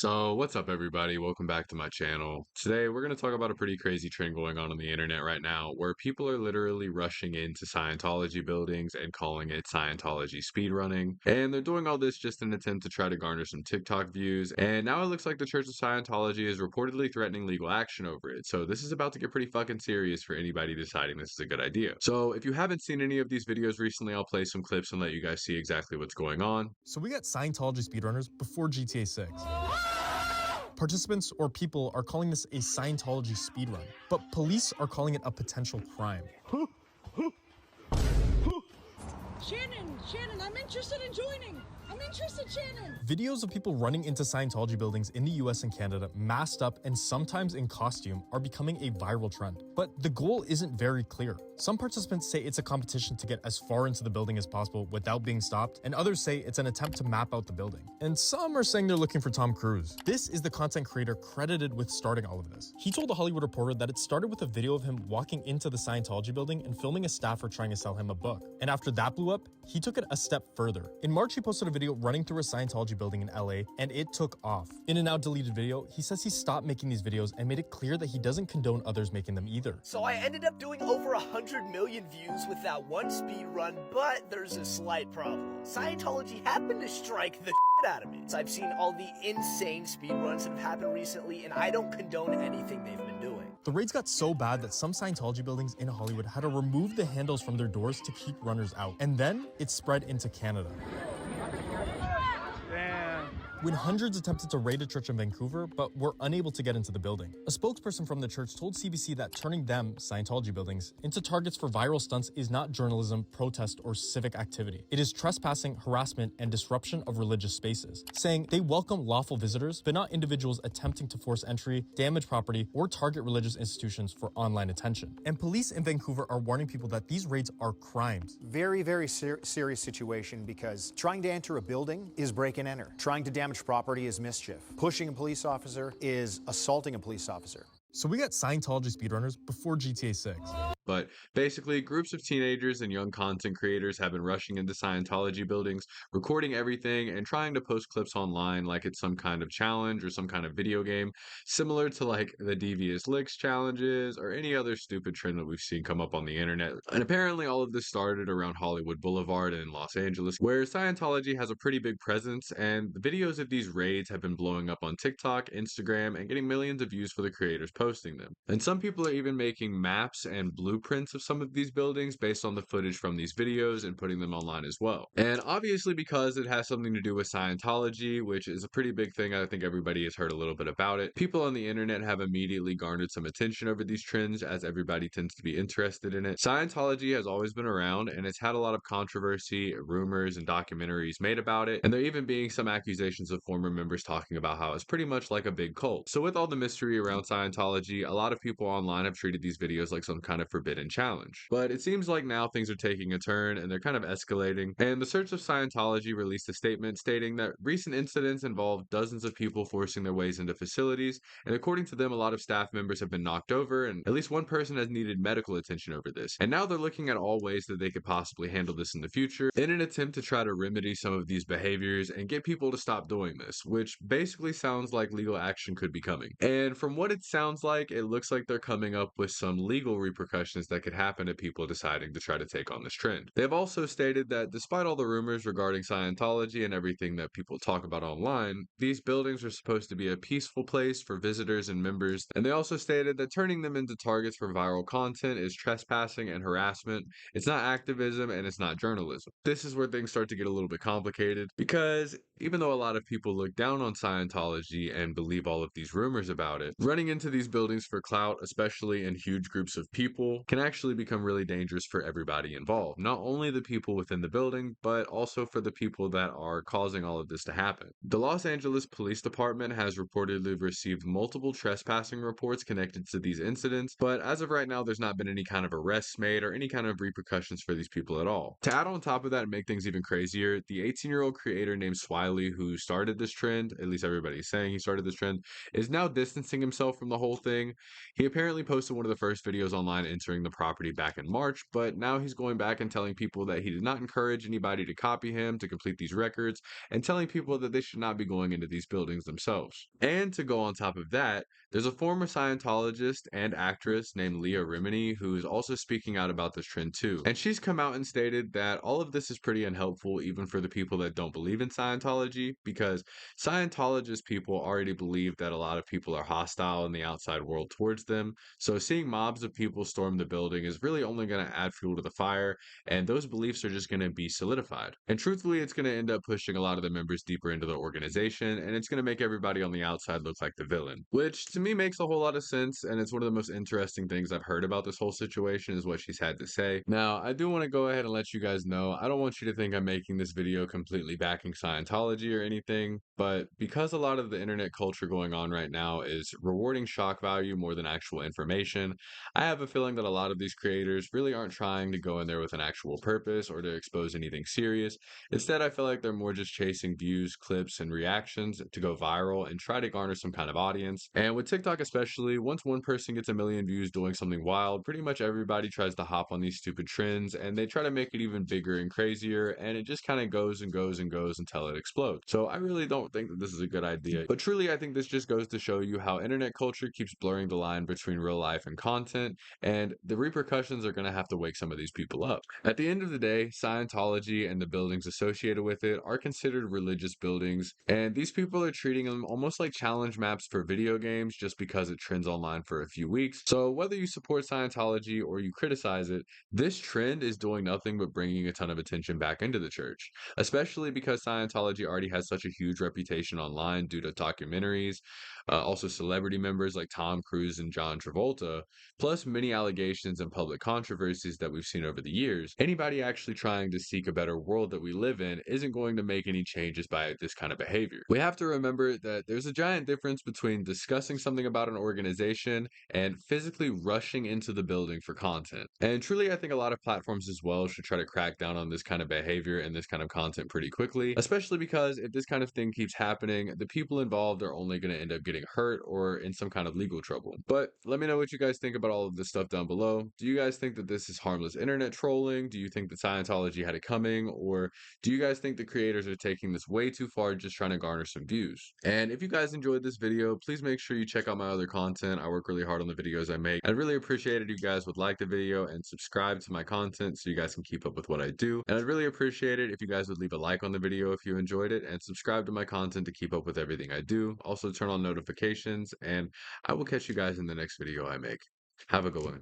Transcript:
So, what's up, everybody? Welcome back to my channel. Today, we're going to talk about a pretty crazy trend going on the internet right now where people are literally rushing into Scientology buildings and calling it Scientology speedrunning. And they're doing all this just in an attempt to try to garner some TikTok views. And now it looks like the Church of Scientology is reportedly threatening legal action over it. So, this is about to get pretty fucking serious for anybody deciding this is a good idea. So, if you haven't seen any of these videos recently, I'll play some clips and let you guys see exactly what's going on. So we got Scientology speedrunners before GTA 6. Participants or people are calling this a Scientology speedrun, but police are calling it a potential crime. Shannon, I'm interested in joining. I'm interested, Shannon. Videos of people running into Scientology buildings in the US and Canada, masked up and sometimes in costume, are becoming a viral trend. But the goal isn't very clear. Some participants say it's a competition to get as far into the building as possible without being stopped, and others say it's an attempt to map out the building. And some are saying they're looking for Tom Cruise. This is the content creator credited with starting all of this. He told The Hollywood Reporter that it started with a video of him walking into the Scientology building and filming a staffer trying to sell him a book. And after that blew up, he took it a step further. In March, he posted a video running through a Scientology building in LA, and it took off. In a now deleted video, he says he stopped making these videos and made it clear that he doesn't condone others making them either. So I ended up doing over 100 million views with that one speed run, but there's a slight problem. Scientology happened to strike the shit out of me. So I've seen all the insane speed runs that have happened recently, and I don't condone anything they've been doing. The raids got so bad that some Scientology buildings in Hollywood had to remove the handles from their doors to keep runners out. And then it spread into Canada. When hundreds attempted to raid a church in Vancouver, but were unable to get into the building. A spokesperson from the church told CBC that turning them, Scientology buildings, into targets for viral stunts is not journalism, protest, or civic activity. It is trespassing, harassment, and disruption of religious spaces, saying they welcome lawful visitors, but not individuals attempting to force entry, damage property, or target religious institutions for online attention. And police in Vancouver are warning people that these raids are crimes. Very serious situation, because trying to enter a building is break and enter. Trying to damage property is mischief. Pushing a police officer is assaulting a police officer. So we got Scientology speedrunners before GTA 6. But basically, groups of teenagers and young content creators have been rushing into Scientology buildings, recording everything and trying to post clips online like it's some kind of challenge or some kind of video game, similar to like the Devious Licks challenges or any other stupid trend that we've seen come up on the internet. And apparently all of this started around Hollywood Boulevard in Los Angeles, where Scientology has a pretty big presence, and the videos of these raids have been blowing up on TikTok, Instagram, and getting millions of views for the creators posting them. And some people are even making maps and blueprints of some of these buildings based on the footage from these videos and putting them online as well. And obviously, because it has something to do with Scientology, which is a pretty big thing, I think everybody has heard a little bit about it, people on the internet have immediately garnered some attention over these trends, as everybody tends to be interested in it. Scientology has always been around, and it's had a lot of controversy, rumors, and documentaries made about it, and there even being some accusations of former members talking about how it's pretty much like a big cult. So with all the mystery around Scientology, a lot of people online have treated these videos like some kind of forbidden challenge. But it seems like now things are taking a turn and they're kind of escalating. And the Church of Scientology released a statement stating that recent incidents involved dozens of people forcing their ways into facilities. And according to them, a lot of staff members have been knocked over, and at least one person has needed medical attention over this. And now they're looking at all ways that they could possibly handle this in the future in an attempt to try to remedy some of these behaviors and get people to stop doing this, which basically sounds like legal action could be coming. And from what it sounds like, it looks like they're coming up with some legal repercussions that could happen to people deciding to try to take on this trend. They've also stated that despite all the rumors regarding Scientology and everything that people talk about online, these buildings are supposed to be a peaceful place for visitors and members. And they also stated that turning them into targets for viral content is trespassing and harassment. It's not activism and it's not journalism. This is where things start to get a little bit complicated, because even though a lot of people look down on Scientology and believe all of these rumors about it, running into these buildings for clout, especially in huge groups of people, can actually become really dangerous for everybody involved. Not only the people within the building, but also for the people that are causing all of this to happen. The Los Angeles Police Department has reportedly received multiple trespassing reports connected to these incidents, but as of right now, there's not been any kind of arrests made or any kind of repercussions for these people at all. To add on top of that and make things even crazier, the 18-year-old creator named Swiley, who started this trend, at least everybody's saying he started this trend, is now distancing himself from the whole thing. He apparently posted one of the first videos online censoring the property back in March, but now he's going back and telling people that he did not encourage anybody to copy him to complete these records, and telling people that they should not be going into these buildings themselves. And to go on top of that, there's a former Scientologist and actress named Leah Remini who is also speaking out about this trend too. And she's come out and stated that all of this is pretty unhelpful even for the people that don't believe in Scientology, because Scientologist people already believe that a lot of people are hostile in the outside world towards them. So seeing mobs of people storm the building is really only going to add fuel to the fire, and those beliefs are just going to be solidified. And truthfully, it's going to end up pushing a lot of the members deeper into the organization, and it's going to make everybody on the outside look like the villain, which to me makes a whole lot of sense, and it's one of the most interesting things I've heard about this whole situation is what she's had to say. Now, I do want to go ahead and let you guys know, I don't want you to think I'm making this video completely backing Scientology or anything, but because a lot of the internet culture going on right now is rewarding shock value more than actual information, I have a feeling that a lot of these creators really aren't trying to go in there with an actual purpose or to expose anything serious. Instead, I feel like they're more just chasing views, clips, and reactions to go viral and try to garner some kind of audience. And with TikTok especially, once one person gets a million views doing something wild, pretty much everybody tries to hop on these stupid trends and they try to make it even bigger and crazier, and it just kind of goes and goes and goes until it explodes. So I really don't think that this is a good idea. But truly, I think this just goes to show you how internet culture keeps blurring the line between real life and content, and the repercussions are going to have to wake some of these people up. At the end of the day, Scientology and the buildings associated with it are considered religious buildings, and these people are treating them almost like challenge maps for video games just because it trends online for a few weeks. So whether you support Scientology or you criticize it, this trend is doing nothing but bringing a ton of attention back into the church, especially because Scientology already has such a huge reputation online due to documentaries, also celebrity members like Tom Cruise and John Travolta, plus many allegations and public controversies that we've seen over the years. Anybody actually trying to seek a better world that we live in isn't going to make any changes by this kind of behavior. We have to remember that there's a giant difference between discussing something about an organization and physically rushing into the building for content. And truly, I think a lot of platforms as well should try to crack down on this kind of behavior and this kind of content pretty quickly, especially because if this kind of thing keeps happening, the people involved are only going to end up getting hurt or in some kind of legal trouble. But let me know what you guys think about all of this stuff down below. Do you guys think that this is harmless internet trolling? Do you think that Scientology had it coming? Or do you guys think the creators are taking this way too far just trying to garner some views? And if you guys enjoyed this video, please make sure you check out my other content. I work really hard on the videos I make. I'd really appreciate it if you guys would like the video and subscribe to my content so you guys can keep up with what I do. And I'd really appreciate it if you guys would leave a like on the video if you enjoyed it, and subscribe to my content to keep up with everything I do. Also turn on notifications, and I will catch you guys in the next video I make. Have a good one.